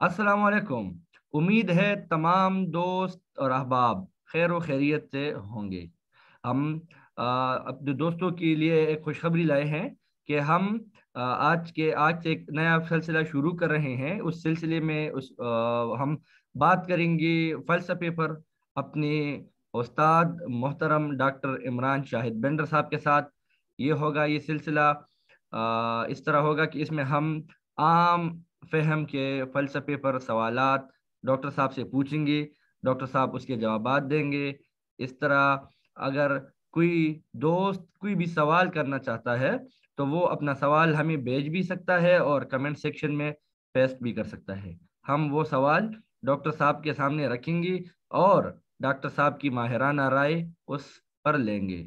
अस्सलाम वालेकुम। उम्मीद है तमाम दोस्त और अहबाब खैर व खैरियत से होंगे। हम अपने दोस्तों के लिए एक खुशखबरी लाए हैं कि हम आज से एक नया सिलसिला शुरू कर रहे हैं। उस सिलसिले में हम बात करेंगे फ़लसफ़े पर अपने उस्ताद मोहतरम डॉक्टर इमरान शाहिद बेंडर साहब के साथ। ये होगा ये सिलसिला इस तरह होगा कि इसमें हम आम फहम के फ़लसफ़े पर सवालात डॉक्टर साहब से पूछेंगे, डॉक्टर साहब उसके जवाबात देंगे। इस तरह अगर कोई दोस्त कोई भी सवाल करना चाहता है तो वो अपना सवाल हमें भेज भी सकता है और कमेंट सेक्शन में पेस्ट भी कर सकता है। हम वो सवाल डॉक्टर साहब के सामने रखेंगे और डॉक्टर साहब की माहिराना राय उस पर लेंगे।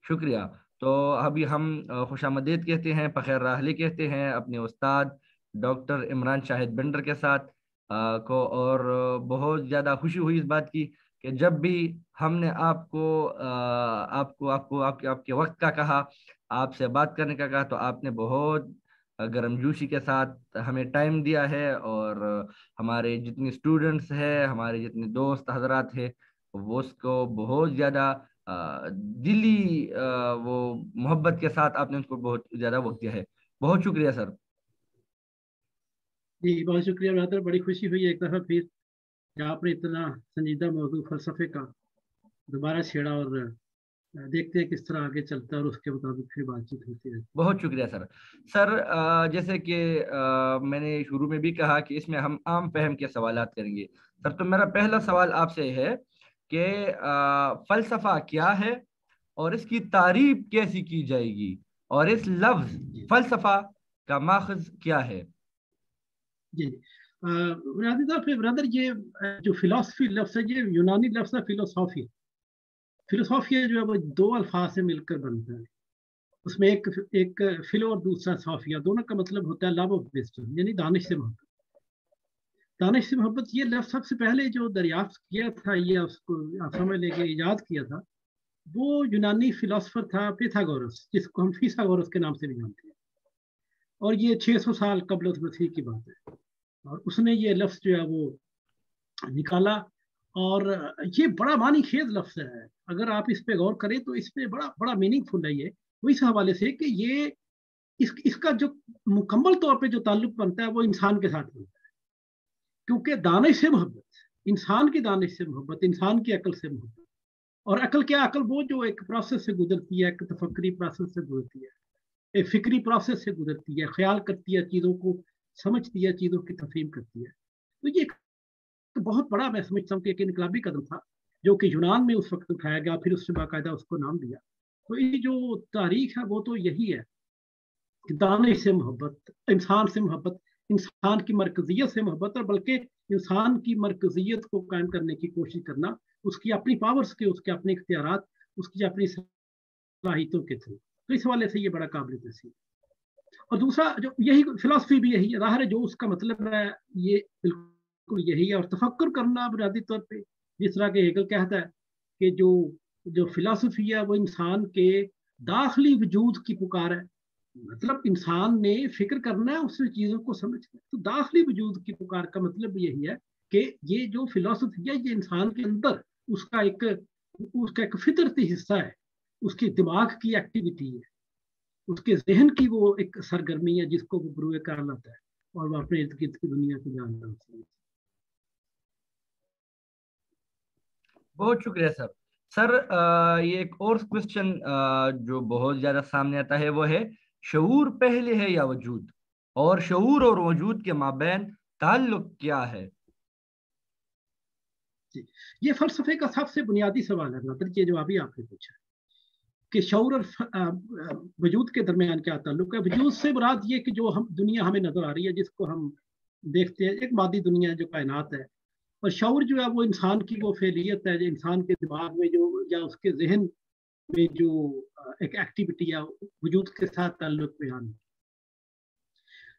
शुक्रिया। तो अभी हम खुशामदीद कहते हैं, पखेर राहली कहते हैं अपने उस्ताद डॉक्टर इमरान शाहिद बेंडर के साथ को। और बहुत ज़्यादा खुशी हुई इस बात की कि जब भी हमने आपको आपको आपको आपके आपके वक्त का कहा, आपसे बात करने का कहा, तो आपने बहुत गर्मजोशी के साथ हमें टाइम दिया है। और हमारे जितने स्टूडेंट्स हैं, हमारे जितने दोस्त हजरात हैं, वो उसको बहुत ज़्यादा दिली वो मोहब्बत के साथ आपने उसको बहुत ज़्यादा वक्त दिया है। बहुत शुक्रिया सर। जी बहुत शुक्रिया ब्रदर, बड़ी खुशी हुई एक दफ़ा फिर जहाँ आपने इतना संजीदा मौजू फलसफे का दोबारा छेड़ा। और देखते हैं किस तरह आगे चलता है और उसके मुताबिक फिर बातचीत होती रहती बहुत शुक्रिया सर। सर जैसे कि मैंने शुरू में भी कहा कि इसमें हम आम फहम के सवालात करेंगे। सर तो मेरा पहला सवाल आपसे है कि फलसफा क्या है और इसकी तारीफ कैसी की जाएगी, और इस लफ्ज है। फलसफा का माखज क्या है। जी जी ब्रदर, ये जो फिलोसफी लफ्ज़ है, ये यूनानी लफ्ज़ है फिलोसॉफी। फिलोसॉफी जो है वो दो अल्फाज से मिलकर बनता है। उसमें एक एक फिलो और दूसरा सोफिया, दोनों का मतलब होता है लव ऑफ विजडम, यानी दानिश से मोहब्बत। दानिश से मोहब्बत ये लफ्ज़ सबसे पहले जो दरियाफ्त किया था, ये उसको आप समझ लेके ईजाद किया था, वो यूनानी फिलोसफर था पिथागोरस, जिसको हम फिसागोरस के नाम से भी जानते हैं। और ये 600 साल कबल मसीह की बात है। और उसने ये लफ्ज़ जो है वो निकाला। और ये बड़ा मानी खेज लफ्ज़ है। अगर आप इस पे गौर करें तो इस पे बड़ा बड़ा मीनिंगफुल है ये। वो इस हवाले से कि ये इसका जो मुकम्मल तौर पे जो ताल्लुक बनता है वो इंसान के साथ बनता है। क्योंकि दानिश से मोहब्बत, इंसान की दानिश से मोहब्बत, इंसान की अकल से मोहब्बत। और अकल क्या, अकल वो जो एक प्रोसेस से गुजरती है, एक तफक्री प्रोसेस से गुजरती है, एक फिक्री प्रोसेस से गुजरती है, ख्याल करती है, चीज़ों को समझती है, चीज़ों की तफहीम करती है। तो ये तो बहुत बड़ा, मैं समझता हूँ कि एक इनकलाबी कदम था जो कि यूनान में उस वक्त उठाया गया, फिर उससे बाकायदा उसको नाम दिया। तो ये जो तारीख है वो तो यही है कि दानिश से मोहब्बत, इंसान से मोहब्बत, इंसान की मरकजियत से मोहब्बत, और बल्कि इंसान की मरकजियत को कायम करने की कोशिश करना, उसकी अपनी पावर्स के, उसके अपने इख्तियारात, उसकी अपनी सलाहियतों के थ्रू। तो इस हवाले से ये बड़ा काबिल तस्वीर। और दूसरा जो यही फिलॉसफी भी यही ज़ाहिर है, जो उसका मतलब है ये बिल्कुल यही है। और तफक्कुर करना बुनियादी तौर पे, जिस तरह के हेगल कहता है कि जो जो फिलॉसफी है वो इंसान के दाखिली वजूद की पुकार है। मतलब इंसान ने फिक्र करना है, उससे चीज़ों को समझना है। तो दाखिली वजूद की पुकार का मतलब यही है कि ये जो फिलॉसफी है ये इंसान के अंदर उसका एक फितरती हिस्सा है, उसके दिमाग की एक्टिविटी है, उसके जहन की वो एक सरगर्मी है जिसको वो बुरुए कर लाता है और वो अपने इर्द गिर्द की दुनिया को जानता है। बहुत शुक्रिया सर। सर ये एक और क्वेश्चन जो बहुत ज्यादा सामने आता है वो है, शऊर पहले है या वजूद, और शऊर और वजूद के माबैन ताल्लुक क्या है। जी, ये फलसफे का सबसे बुनियादी सवाल है मतलब, ये जो अभी आपने पूछा कि शऊर और वजूद के दरमियान क्या ताल्लुक है। वजूद से मुराद ये कि जो हम दुनिया हमें नजर आ रही है, जिसको हम देखते हैं, एक मादी दुनिया है जो कायनात है। और शऊर जो है वो इंसान की वो फेलियत है, जो इंसान के दिमाग में जो या उसके जहन में जो एक एक्टिविटी है वजूद के साथ ताल्लुक बयान।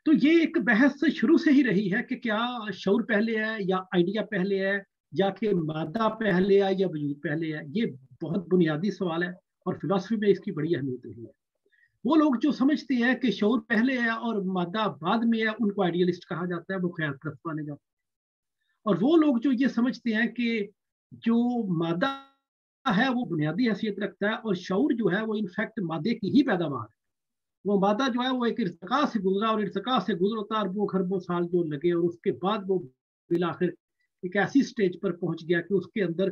तो ये एक बहस शुरू से ही रही है कि क्या शऊर पहले है या आइडिया पहले है, या कि मादा पहले है या वजूद पहले है। ये बहुत बुनियादी सवाल है और फिलॉसफी में इसकी बड़ी अहमियत रही है। वो लोग जो समझते हैं कि शऊर पहले है और मादा बाद में है, उनको आइडियलिस्ट कहा जाता है, वो ख्याल प्रस्त माने जाते हैं। اور وہ لوگ جو یہ سمجھتے ہیں کہ جو مادہ ہے وہ بنیادی حیثیت رکھتا ہے اور شعور جو ہے وہ انفیکٹ مادے کی ہی پیداوار ہے. وہ مادہ جو ہے وہ ایک ارتقاء سے گزرا اور ارتقاء سے گزرتا اربوں خربوں سال جو لگے اور اس کے بعد وہ بالآخر ایک ایسی سٹیج پر پہنچ گیا کہ اس کے اندر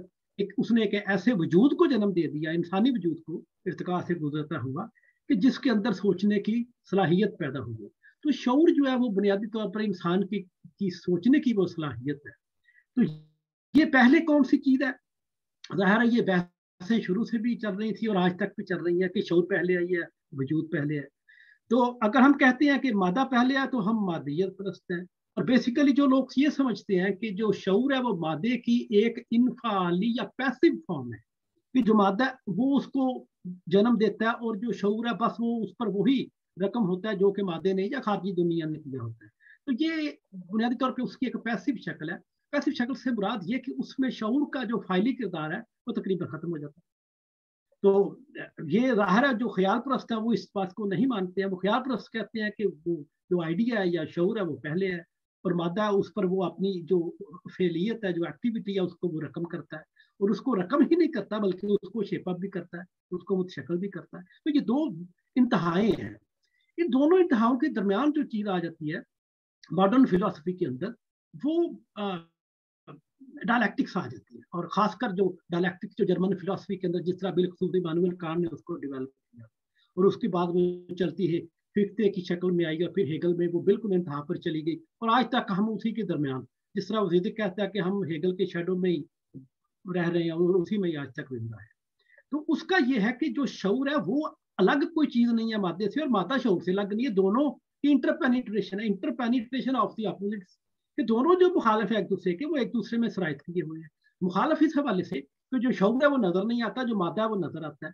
اس نے ایک ایسے وجود کو جنم دے دیا, انسانی وجود کو ارتقاء سے گزرتا ہوا, کہ جس کے اندر سوچنے کی صلاحیت پیدا ہو گئی. تو شعور جو ہے وہ بنیادی طور پر انسان کی سوچنے کی وہ صلاحیت ہے. تو یہ پہلے کون سی چیز ہے؟ ظاہر ہے یہ بحثیں شروع سے بھی چل رہی تھی اور آج تک بھی چل رہی ہیں کہ شعور پہلے آئی ہے, وجود پہلے ہے. تو اگر ہم کہتے ہیں کہ مادہ پہلے ہے تو ہم مادیت پرست ہیں, اور بیسیکلی جو لوگ یہ سمجھتے ہیں کہ جو شعور ہے وہ مادے کی ایک انفعالی یا پیسو فارم ہے, کہ جو مادہ وہ اس کو جنم دیتا ہے اور جو شعور ہے بس وہ اس پر وہی رقم ہوتا ہے جو کہ مادے نے یا خارجی دنیا نے کیا ہوتا ہے. تو یہ بنیادی طور پہ اس کی ایک پیسو شکل ہے. پیسو شکل سے مراد یہ کہ اس میں شعور کا جو فعلی کردار ہے وہ تقریباً ختم ہو جاتا ہے. تو یہ ظاہر ہے جو خیال پرست ہے وہ اس بات کو نہیں مانتے ہیں. وہ خیال پرست کہتے ہیں کہ وہ جو آئیڈیا ہے یا شعور ہے وہ پہلے ہے اور مادہ اس پر وہ اپنی جو فعلیت ہے, جو ایکٹیویٹی ہے, اس کو وہ رقم کرتا ہے, اور اس کو رقم ہی نہیں کرتا بلکہ اس کو شیپ اپ بھی کرتا ہے, اس کو متشکل بھی کرتا ہے. تو یہ دو انتہائیں ہیں. ان دونوں انتہاؤں کے درمیان جو چیز آ جاتی ہے ماڈرن فلسفی کے اندر, وہ ڈائلیکٹکس آ جاتی ہے, اور خاص کر جو ڈائلیکٹکس جو جرمن فلسفی کے اندر جس طرح بالخصوص ایمانوئل کانٹ نے اس کو ڈیولپ کیا, اور اس کے بعد وہ چلتی ہے فکتے کی شکل میں آئی, اور پھر ہیگل میں وہ بالکل انتہا پر چلی گئی, اور آج تک ہم اسی کے درمیان, جس طرح وزیدک کہتا ہے کہ ہم ہیگل کے شیڈو میں ہی رہ رہے ہیں اور اسی میں ہی آج تک زندہ ہے. تو اس کا یہ ہے کہ جو شعور ہے وہ الگ کوئی چیز نہیں ہے مادے سے, اور مادہ شعور سے الگ نہیں ہے. دونوں کی انٹرپینیٹریشن ہے, انٹرپینیٹریشن آف دی اپوزٹس, کہ دونوں جو مخالف ہے ایک دوسرے کے وہ ایک دوسرے میں سرایت کیے ہوئے ہیں. مخالف اس حوالے سے کہ جو شعور ہے وہ نظر نہیں آتا, جو مادہ ہے وہ نظر آتا ہے,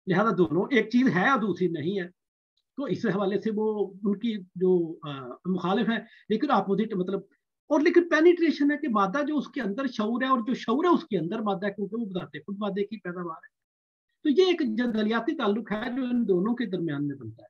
لہذا دونوں ایک چیز ہے اور دوسری نہیں ہے. تو اس حوالے سے وہ ان کی جو مخالف ہے, لیکن اپوزٹ مطلب, اور لیکن پینیٹریشن ہے کہ مادہ جو اس کے اندر شعور ہے اور جو شعور ہے اس کے اندر مادہ ہے, کیونکہ وہ بتاتے خود مادے کی پیداوار ہے. تو یہ ایک جدلیاتی تعلق ہے جو ان دونوں کے درمیان میں بنتا ہے,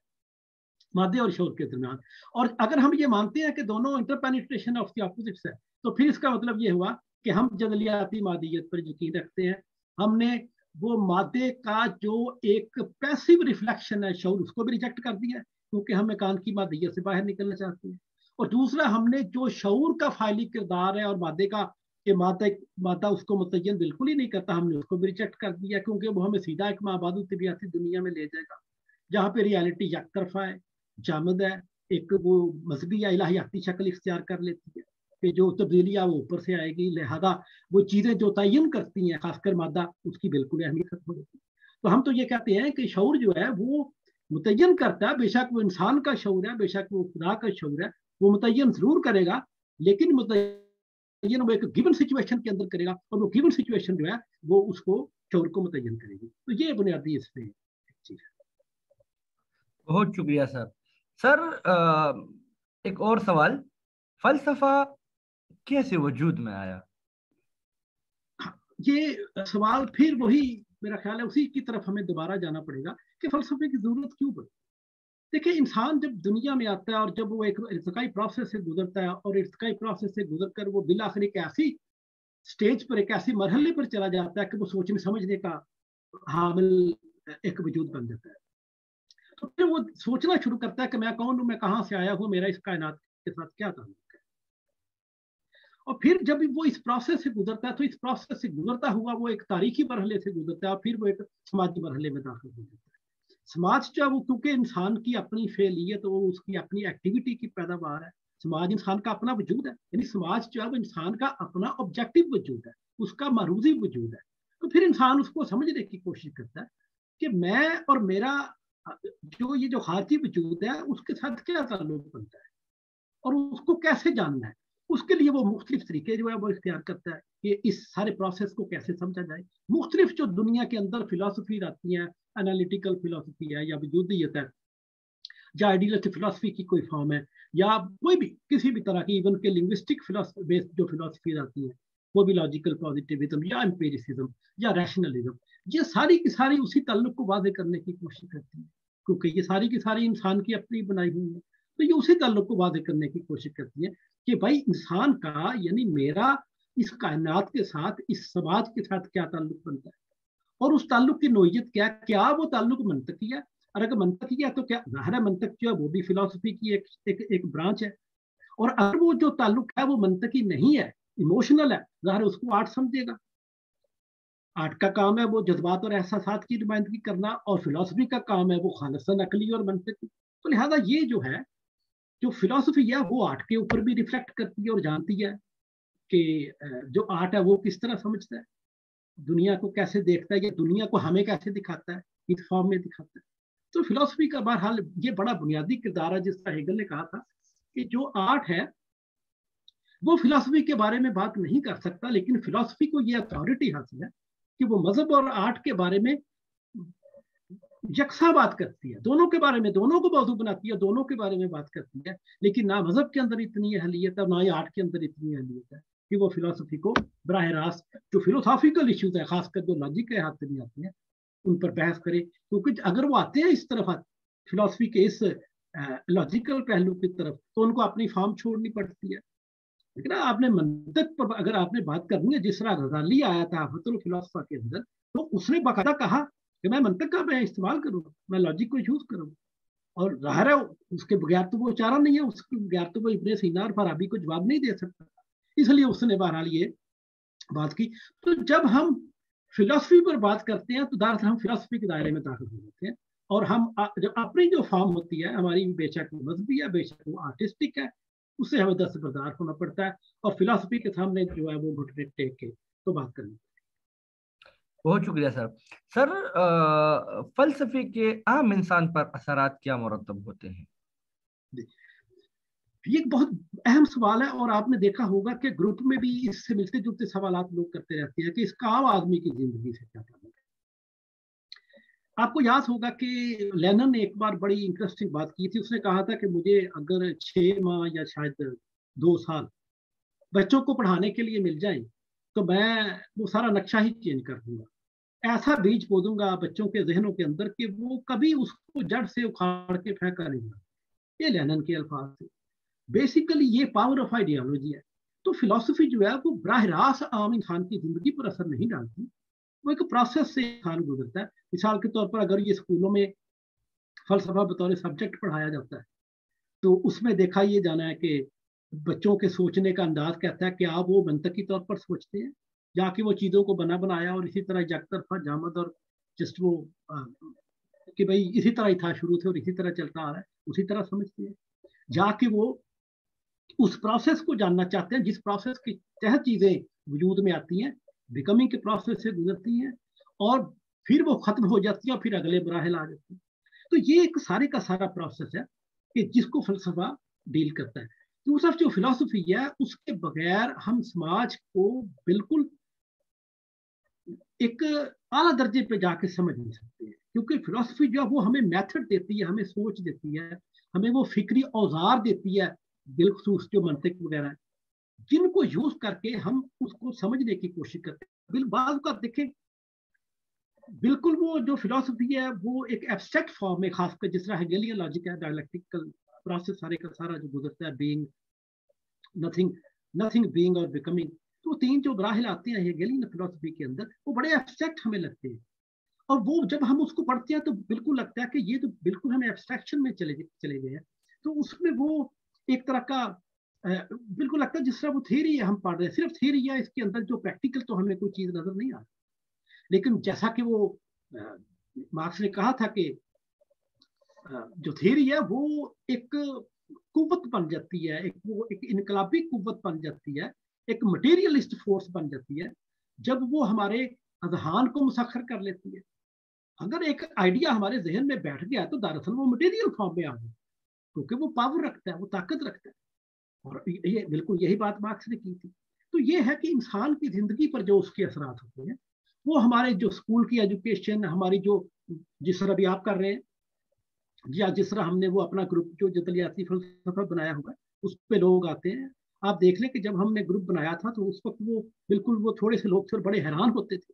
مادے اور شعور کے درمیان. اور اگر ہم یہ مانتے ہیں کہ دونوں انٹرپینیٹریشن آف دی اپوزٹس ہے, تو پھر اس کا مطلب یہ ہوا کہ ہم جدلیاتی مادیت پر یقین رکھتے ہیں. ہم نے وہ مادے کا جو ایک پیسو ریفلیکشن ہے شعور, اس کو بھی ریجیکٹ کر دیا کیونکہ ہم کانٹ کی مادیت سے باہر نکلنا چاہتے ہیں. اور دوسرا ہم نے جو شعور کا فعلی کردار ہے اور مادے کا کہ مادہ اس کو متعین بالکل ہی نہیں کرتا, ہم نے اس کو بھی ریجیکٹ کر دیا کیونکہ وہ ہمیں سیدھا ایک مابعد الطبیعاتی دنیا میں لے جائے گا جہاں پہ ریالٹی یک طرفہ ہے, جامد ہے, ایک وہ مذہبی یا الہیاتی شکل اختیار کر لیتی ہے کہ جو تبدیلی ہے وہ اوپر سے آئے گی, لہذا وہ چیزیں جو تعین کرتی ہیں خاص کر مادہ اس کی بالکل اہمیت ختم ہو جاتی ہے. تو ہم تو یہ کہتے ہیں کہ شعور جو ہے وہ متعین کرتا ہے, بے شک وہ انسان کا شعور ہے, بے شک وہ خدا کا شعور ہے, وہ متعین ضرور کرے گا, لیکن متعین وہ ایک گیون سچویشن کے اندر کرے گا, اور وہ گیون سچویشن جو ہے وہ اس کو شعور کو متعین کرے گی. تو یہ بنیادی اس میں چیز ہے. بہت شکریہ سر. سر ایک اور سوال, فلسفہ کیسے وجود میں آیا؟ یہ سوال پھر وہی میرا خیال ہے اسی کی طرف ہمیں دوبارہ جانا پڑے گا کہ فلسفے کی ضرورت کیوں پڑی. دیکھیں انسان جب دنیا میں آتا ہے اور جب وہ ایک ارتقائی پروسیس سے گزرتا ہے, اور ارتقائی پروسیس سے گزر کر وہ بالآخر ایک ایسی سٹیج پر, ایک ایسی مرحلے پر چلا جاتا ہے کہ وہ سوچنے سمجھنے کا حامل ایک وجود بن جاتا ہے. تو پھر وہ سوچنا شروع کرتا ہے کہ میں کون ہوں, میں کہاں سے آیا ہوں, میرا اس کائنات کے ساتھ کیا تعلق ہے. اور پھر جب وہ اس پروسیس سے گزرتا ہے تو اس پروسیس سے گزرتا ہوا وہ ایک تاریخی مرحلے سے گزرتا ہے, اور پھر وہ ایک سماجی مرحلے میں داخل ہو جاتا ہے. سماج جو ہے وہ کیونکہ انسان کی اپنی فعلیت, وہ اس کی اپنی ایکٹیویٹی کی پیداوار ہے. سماج انسان کا اپنا وجود ہے, یعنی سماج جو ہے وہ انسان کا اپنا آبجیکٹو وجود ہے, اس کا معروضی وجود ہے. تو پھر انسان اس کو سمجھنے کی کوشش کرتا ہے کہ میں اور میرا جو یہ جو خارجی وجود ہے اس کے ساتھ کیا تعلق بنتا ہے اور اس کو کیسے جاننا ہے. اس کے لیے وہ مختلف طریقے جو ہے وہ اختیار کرتا ہے کہ اس سارے پروسیس کو کیسے سمجھا جائے. مختلف جو دنیا کے اندر فلسفی آتی ہیں, انالیٹیکل فلسفی ہے یا وجودیت ہے یا آئیڈیلسٹ فلسفی کی کوئی فارم ہے, یا کوئی بھی کسی بھی طرح کی, ایون کہ لنگوسٹک بیسڈ جو فلسفی آتی ہیں وہ بھی لاجیکل پازیٹیوزم یا امپیریسزم یا ریشنلزم, یہ ساری کی ساری اسی تعلق کو واضح کرنے کی کوشش کرتی ہیں کیونکہ یہ ساری کی ساری انسان کی اپنی بنائی ہوئی ہے. तो ये उसी ताल्लुक को वादे करने की कोशिश करती है कि भाई इंसान का यानी मेरा इस कायनात के साथ, इस समाज के साथ क्या ताल्लुक बनता है, और उस ताल्लुक की नोयत क्या वो ताल्लुक मंतकी है। और अगर मंतकी है तो क्या ज़ाहिर है मंतक जो है वो भी फिलॉसफी की एक ब्रांच है। और अगर वो जो ताल्लुक है वो मंतकी नहीं है, इमोशनल है, ज़ाहिर उसको आर्ट समझेगा। आर्ट का काम है वो जज्बात और एहसासात की नुमाइंदगी करना, और फिलॉसफी का काम है वो खालिसन अकली और मंतकी। तो लिहाजा ये जो है, जो फिलॉसफी है वो आर्ट के ऊपर भी रिफ्लेक्ट करती है और जानती है कि जो आर्ट है वो किस तरह समझता है, दुनिया को कैसे देखता है, या दुनिया को हमें कैसे दिखाता है, इस फॉर्म में दिखाता है। तो फिलॉसफी का बहरहाल ये बड़ा बुनियादी किरदार है। जिस तरह हेगल ने कहा था कि जो आर्ट है वो फिलॉसफी के बारे में बात नहीं कर सकता, लेकिन फिलॉसफी को ये अथॉरिटी हासिल है कि वो मजहब और आर्ट के बारे में यकसा बात करती है, दोनों के बारे में, दोनों को मौजू बनाती है, दोनों के बारे में बात करती है। लेकिन ना मजहब के अंदर इतनी अहलियत है, ना ही आर्ट के अंदर इतनी अहलियत है कि वो फिलॉसफी को बराह रास्त जो फिलोसॉफिकल इश्यूज है, खासकर जो लॉजिक के हाथ में आते हैं, उन पर बहस करे। क्योंकि अगर वो आते हैं इस तरफ, फिलॉसफी के इस लॉजिकल पहलू की तरफ, तो उनको अपनी फॉर्म छोड़नी पड़ती है। लेकिन आपने मंतक पर अगर आपने बात करनी है, जिस तरह गजाली आया था फतुल फिलोसफा के अंदर, तो उसने बाकायदा कहा कि मैं मंतक का मैं इस्तेमाल करूँगा, मैं लॉजिक को यूज करूँगा। और जाहिर है उसके बगैर तो वो चारा नहीं है, उसके बगैर तो वो इब्ने सीना और फराबी को जवाब नहीं दे सकता, इसलिए उसने बहरहाल ये बात की। तो जब हम फिलॉसफी पर बात करते हैं तो दरअसल हम फिलॉसफी के दायरे में दाखिल हो जाते हैं, और हम जब अपनी जो फॉर्म होती है हमारी, बेशक वो मजहबी है, बेशक वो आर्टिस्टिक है, उससे हमें दस्तबरदार होना पड़ता है, और फिलॉसफी के सामने जो है वो घुटने टेक के तो बात करनी। बहुत शुक्रिया सर। सर फलसफे के आम इंसान पर असरात क्या मुरतब होते हैं? ये एक बहुत अहम सवाल है, और आपने देखा होगा कि ग्रुप में भी इससे मिलते जुलते सवाल लोग करते रहते हैं कि इसका आम आदमी की जिंदगी से क्या ताल्लुक है। आपको याद होगा कि लेनन ने एक बार बड़ी इंटरेस्टिंग बात की थी। उसने कहा था कि मुझे अगर 6 माह या शायद 2 साल बच्चों को पढ़ाने के लिए मिल जाए तो मैं वो सारा नक्शा ही चेंज कर दूंगा, ऐसा बीज बो दूंगा बच्चों के जहनों के अंदर कि वो कभी उसको जड़ से उखाड़ के फेंका नहीं। ये लेनन के अल्फाज थे। बेसिकली ये पावर ऑफ आइडियोलॉजी है। तो फिलॉसफी जो है वो बराह रास्त आम इंसान की जिंदगी पर असर नहीं डालती, वो एक प्रोसेस से इंसान गुजरता है। मिसाल के तौर पर अगर ये स्कूलों में फलसफा बतौर सब्जेक्ट पढ़ाया जाता है तो उसमें देखा ये जाना है कि बच्चों के सोचने का अंदाज कहता है कि आप वो मंतकी तौर पर सोचते हैं, या कि वो चीज़ों को बना बनाया और इसी तरह यकतरफा जामद और जस्ट वो कि भाई इसी तरह ही था शुरू से और इसी तरह चलता आ रहा है, उसी तरह समझते हैं, जाके वो उस प्रोसेस को जानना चाहते हैं जिस प्रोसेस के तहत चीजें वजूद में आती हैं, बिकमिंग के प्रोसेस से गुजरती हैं, और फिर वो खत्म हो जाती है और फिर अगले मराहल आ जाती है। तो ये एक सारे का सारा प्रोसेस है कि जिसको फलसफा डील करता है। दूसरा जो फिलॉसफी है उसके बगैर हम समाज को बिल्कुल एक आला दर्जे पे जाके समझ नहीं सकते हैं, क्योंकि फिलॉसफी जो है वो हमें मेथड देती है, हमें सोच देती है, हमें वो फिक्री औजार देती है, बिलखसूस जो मंतिक वगैरह है, जिनको यूज करके हम उसको समझने की कोशिश करते हैं। बात का देखें, बिल्कुल वो जो फिलॉसफी है वो एक एब्स्ट्रैक्ट फॉर्म में, खासकर जिस तरह हेगेलियन लॉजिक है, डायलेक्टिकल प्रोसेस सारे का सारा जो गुजरता है, बीइंग, नथिंग, नथिंग बीइंग और बिकमिंग, तो 3 जो मराहिल आते हैं हेगेलियन फिलॉसफी के अंदर, वो बड़े एब्स्ट्रैक्ट हमें लगते हैं। और वो जब हम उसको पढ़ते हैं तो बिल्कुल लगता है कि ये तो बिल्कुल हम एब्स्ट्रैक्शन में चले गए हैं। तो उसमें वो एक तरह का बिल्कुल लगता है जिस तरह वो थ्योरी है हम पढ़ रहे हैं, सिर्फ थ्योरी है, इसके अंदर जो प्रैक्टिकल तो हमें कोई चीज नजर नहीं आ रही। लेकिन जैसा कि वो मार्क्स ने कहा था कि जो थ्योरी है वो एक कुव्वत बन जाती है, वो एक इनकलाबी कुव्वत बन जाती है, एक मटेरियलिस्ट फोर्स बन जाती है जब वो हमारे अजहान को मुसख्खर कर लेती है। अगर एक आइडिया हमारे जहन में बैठ गया तो दरअसल वो मटेरियल फॉर्म में आ गया, क्योंकि वो पावर रखता है, वो ताकत रखता है। और ये बिल्कुल यही बात मार्क्स ने की थी। तो ये है कि इंसान की जिंदगी पर जो उसके असरात होते हैं, वो हमारे जो स्कूल की एजुकेशन, हमारी जो जिस तरह भी आप कर रहे हैं, या जिस तरह हमने वो अपना ग्रुप जो जतलियाती फलसफा बनाया होगा उस पर लोग आते हैं। आप देख लें कि जब हमने ग्रुप बनाया था तो उस वक्त वो बिल्कुल वो थोड़े से लोग थे और बड़े हैरान होते थे,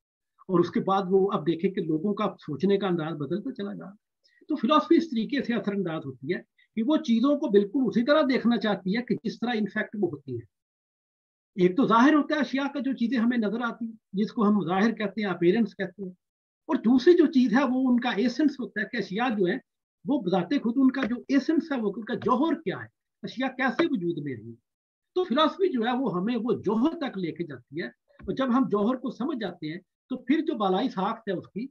और उसके बाद वो अब देखें कि लोगों का सोचने का अंदाज बदलता चला जा रहा है। तो फिलॉसफी इस तरीके से असरअंदाज होती है کہ وہ چیزوں کو بالکل اسی طرح دیکھنا چاہتی ہے کہ جس طرح انفیکٹ وہ ہوتی ہے. ایک تو ظاہر ہوتا ہے اشیاء کا، جو چیزیں ہمیں نظر آتی ہیں جس کو ہم ظاہر کہتے ہیں، اپیرنس کہتے ہیں. اور دوسری جو چیز ہے وہ ان کا ایسنس ہوتا ہے کہ اشیاء جو ہے وہ بذات خود ان کا جو ایسنس ہے، وہ ان کا جوہر کیا ہے، اشیاء کیسے وجود میں رہی. تو فلاسفی جو ہے وہ ہمیں وہ جوہر تک لے کے جاتی ہے. اور جب ہم جوہر کو سمجھ جاتے ہیں تو پھر جو بالائی ساخت ہے اس کی،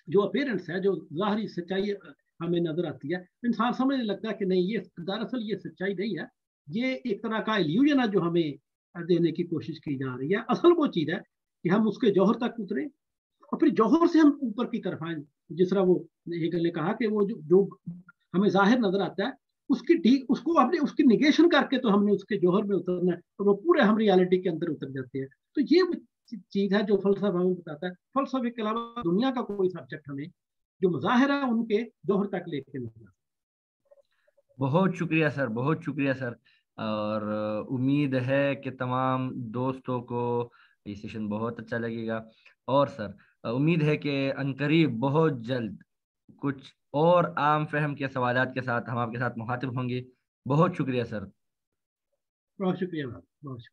جو اپیرنس ہے، جو ظاہری سچائی ہمیں نظر آتی ہے، انسان سمجھنے لگتا ہے کہ نہیں، یہ دراصل یہ سچائی نہیں ہے، یہ ایک طرح کا ایلیوژن ہے جو ہمیں دینے کی کوشش کی جا رہی ہے. اصل وہ چیز ہے کہ ہم اس کے جوہر تک اتریں اور پھر جوہر سے ہم اوپر کی طرف آئیں. جس طرح وہ ہیگل نے کہا کہ وہ جو ہمیں ظاہر نظر آتا ہے اس کو ہم نے اس کی نگیشن کر کے تو ہم نے اس کے جوہر میں اترنا ہے، اور وہ پورے ہم ریالٹی کے اندر اتر جاتے ہیں. تو یہ چیز ہے جو فلسفہ ہمیں بتاتا ہے. فلسفے کے علاوہ دنیا کا کوئی سبجیکٹ ہمیں جو مظاہر ہے ان کے جوہر تک لے کے نہیں. بہت شکریہ سر، بہت شکریہ سر. اور امید ہے کہ تمام دوستوں کو یہ سیشن بہت اچھا لگے گا. اور سر امید ہے کہ عنقریب بہت جلد کچھ اور عام فہم کے سوالات کے ساتھ ہم آپ کے ساتھ مخاطب ہوں گے. بہت شکریہ سر. بہت شکریہ، بہت شکریہ.